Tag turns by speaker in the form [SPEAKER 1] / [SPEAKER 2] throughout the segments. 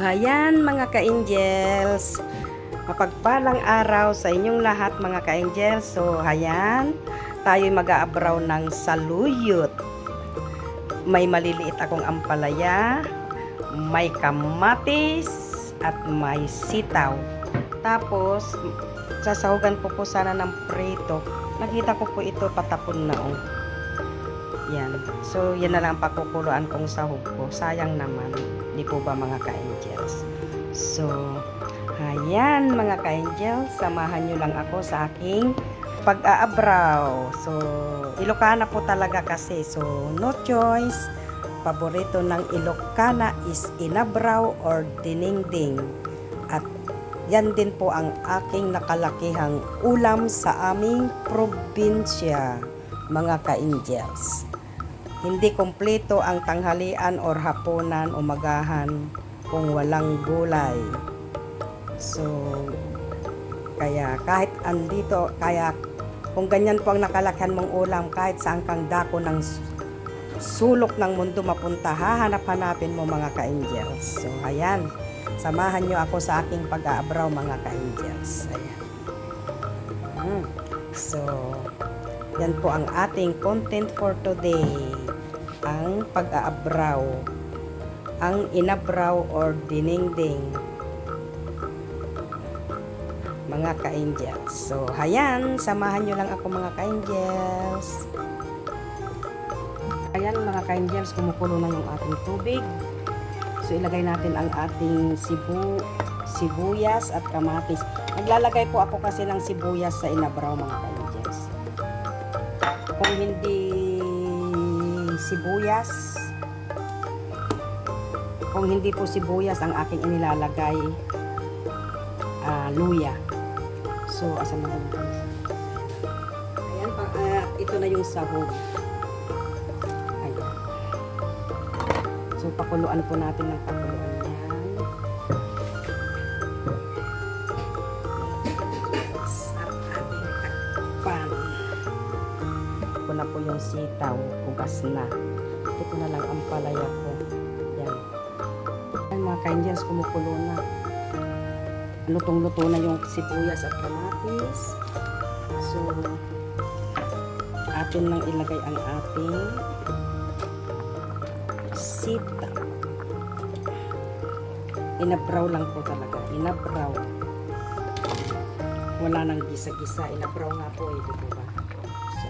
[SPEAKER 1] Ayan mga ka-angels, mapagpalang araw sa inyong lahat mga ka-angels. So ayan, tayo'y mag-aabraw ng saluyot. May maliliit akong ampalaya, may kamatis at may sitaw. Tapos sasahugan ko po sana ng prito. Nakita ko po ito patapon na oh. Yan. So yan na lang ang pakukuluan kong sahog ko. Sayang naman. Di po ba mga ka-angels? So, ayan mga ka-angels, samahan nyo lang ako sa aking pag-aabraw. So, Ilocana po talaga kasi. So, no choice. Paborito ng Ilocana is inabraw or dinengdeng. At yan din po ang aking nakalakihang ulam sa aming probinsya, mga ka-angels. Hindi kompleto ang tanghalian or hapunan o umagahan kung walang gulay. So, kaya kahit andito, kaya kung ganyan po ang nakalakhan mong ulam, kahit saan kang dako ng sulok ng mundo mapunta, hahanap-hanapin mo mga ka-angels. So, ayan. Samahan nyo ako sa aking pag-aabraw mga ka-angels. Ayan. So, yan po ang ating content for today. Ang pag-aabraw. Ang inabraw or dinengdeng. Mga ka-angels. So, ayan. Samahan nyo lang ako mga ka-angels. Ayan mga ka-angels. Kumukulo na yung ating tubig. So, ilagay natin ang ating sibuyas at kamatis. Naglalagay po ako kasi ng sibuyas sa inabraw mga ka-angels. Kung hindi sibuyas, kung hindi po sibuyas ang aking inilalagay, luya. So, asan na ito? Ayan, ito na yung sahog. Ayan. So, pakuluan po natin ng pakuluan yan. At ating takpan. Ito na po yung sitaw, hugas na. Ito na lang ang palaya ko. Yan. Ayan mga ka-angels, kumukulo na. Lutong-luto na yung sibuyas at kamatis. So, atin lang ilagay ang ating sitaw. Inabraw lang po talaga. Inabraw. Wala nang gisa-gisa. Inabraw nga po eh. Dito ba? So,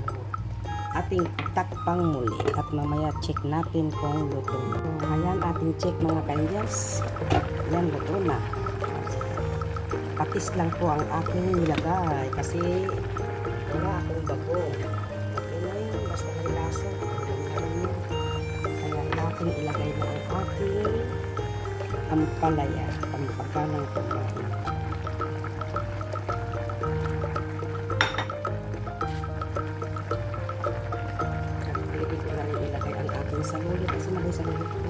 [SPEAKER 1] ating takpang muli. At mamaya check natin kung luto. So, ayan ating check mga ka-angels. Ayan, luto na. Patis lang po ang aking nilagay. Kasi wala akong bago. Okay na yun. Basta may lasa. Kaya ating ilagay na ang ating ampalaya. Pampakalang pagkain. Saluyot kasi malay saluyot ko.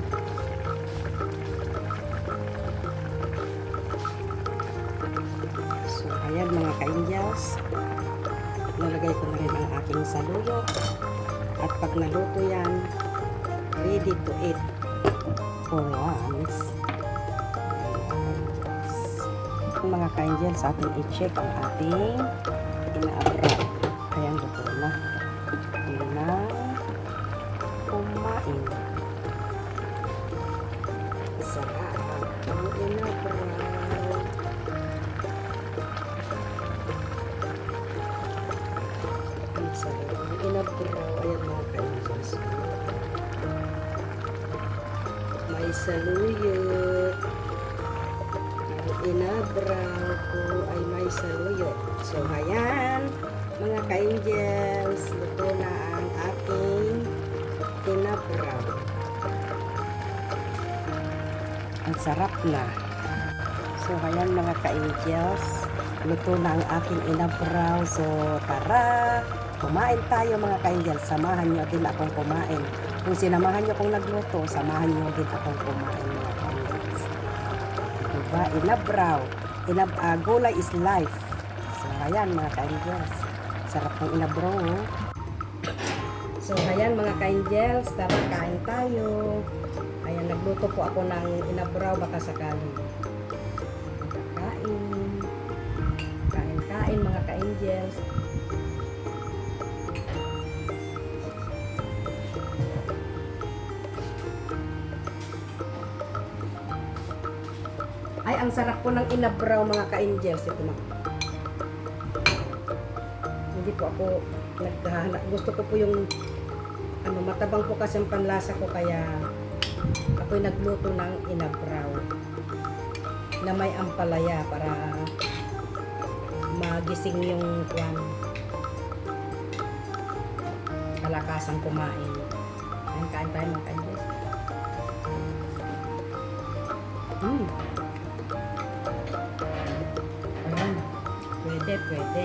[SPEAKER 1] So, ayan mga ka-angels. Nalagay ko na rin ang aking saluyot. At pag naluto yan, ready to eat for once. Mga ka-angels, ating i-check ang ating inaabraw. Ayan, luto na. Hindi na kumain. Sarap ang inabraw. Ang sarap ang inabraw. Ayan mga ka-angels. May saluyot. Ang inabraw ko ay may saluyot. So ayan mga ka-angels. Luto na ang aking inabraw. Ang sarap na. So, ayan mga ka-angels. Luto na ang aking inabraw. So, tara! Kumain tayo mga ka-angels. Samahan nyo din akong kumain. Kung sinamahan nyo kung nagluto, samahan nyo din akong kumain mga ka-angels. Diba? Inabraw. Gulay is life. So, ayan mga ka-angels. Sarap ng inabraw. Oh. So, So, ayan mga ka-angels, tara kain tayo. Ayan, nagluto po ako ng inabraw baka sakali. Kain. Kain mga ka-angels. Ay, ang sarap po ng inabraw mga ka-angels. Ito mga. Hindi po ako naghahanap. Gusto ko po yung matabang po kasi ang panlasa ko kaya ako'y nagluto ng inabraw na may ampalaya para magising yung kalakasang kumain. Ayan, kain tayo mga ka-angels. Ayan, pwede.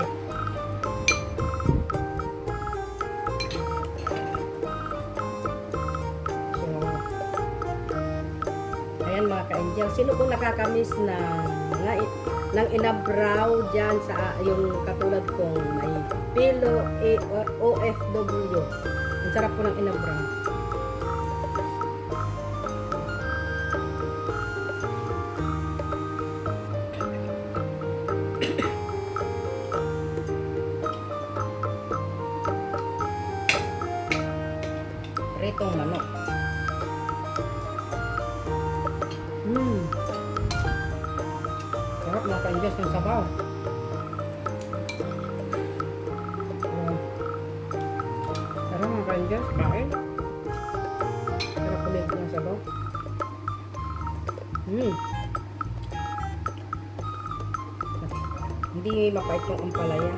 [SPEAKER 1] Ayan mga ka-angel, sino po nakakamiss ng inabraw dyan sa yung katulad kong may pilo or OFW. Ang sarap po ng inabraw. Pritong manok. Sarap mga ka-angels ng sabaw. Sarap mga ka-angels, kain. Sarap ulit ng sabaw. Hindi mapait yung ampalaya.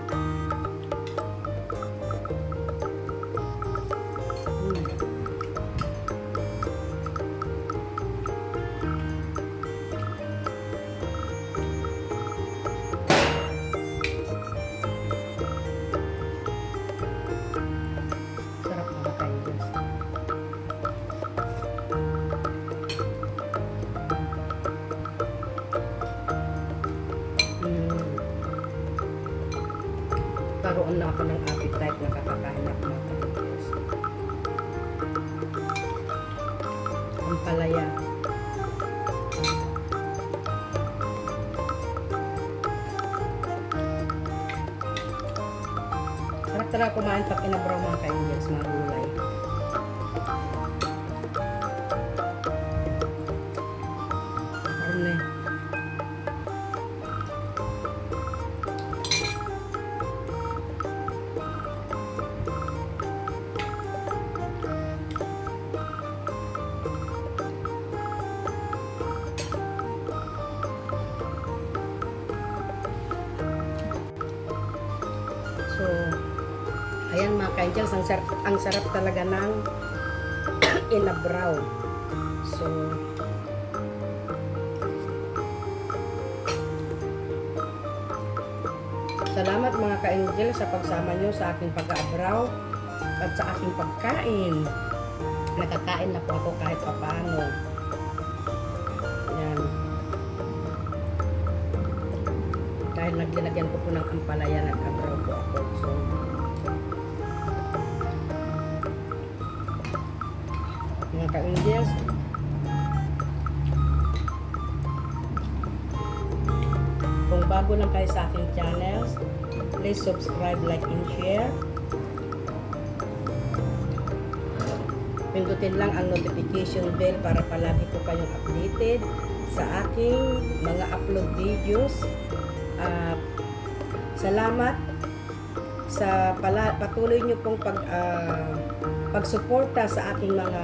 [SPEAKER 1] Karoon na ako ng appetite na kakakain ako ng ka-angels. Ampalaya. Sarap talaga kumain pag inabraw mga ka-angels, mga gulay. Karoon So, ayan mga ka-angels, ang sarap talaga ng inabraw. So, salamat mga ka-angels sa pagsama nyo sa aking pag-aabraw at sa aking pagkain. Nakakain na po ako kahit papaano. Ayan. Dahil naglinagyan ko po ng ampalaya, nag-abraw po ako. So, mga ka-angels, kung bago lang kayo sa aking channels, please subscribe, like, and share. Pindutin lang ang notification bell para palagi po kayong updated sa aking mga upload videos. Salamat sa patuloy nyo pong pagsuporta sa aking mga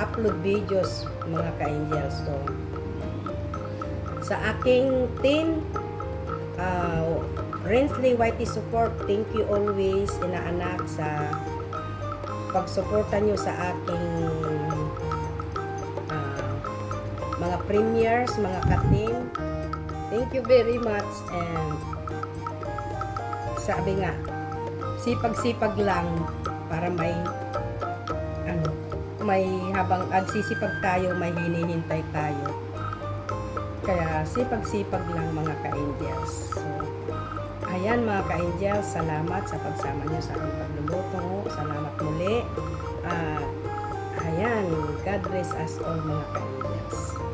[SPEAKER 1] upload videos mga ka-angels. So, sa aking team, Rensley Whitey Support, thank you always inaanak sa pagsuporta nyo sa aking mga premiers, mga ka-team. Thank you very much. And sabi nga, sipag-sipag lang para may habang agsisipag tayo, may hinihintay tayo. Kaya sipag-sipag lang mga ka-angels. So, ayan mga ka-angels, salamat sa pagsama nyo sa aking pagluluto. Salamat muli. God bless us all mga ka-angels.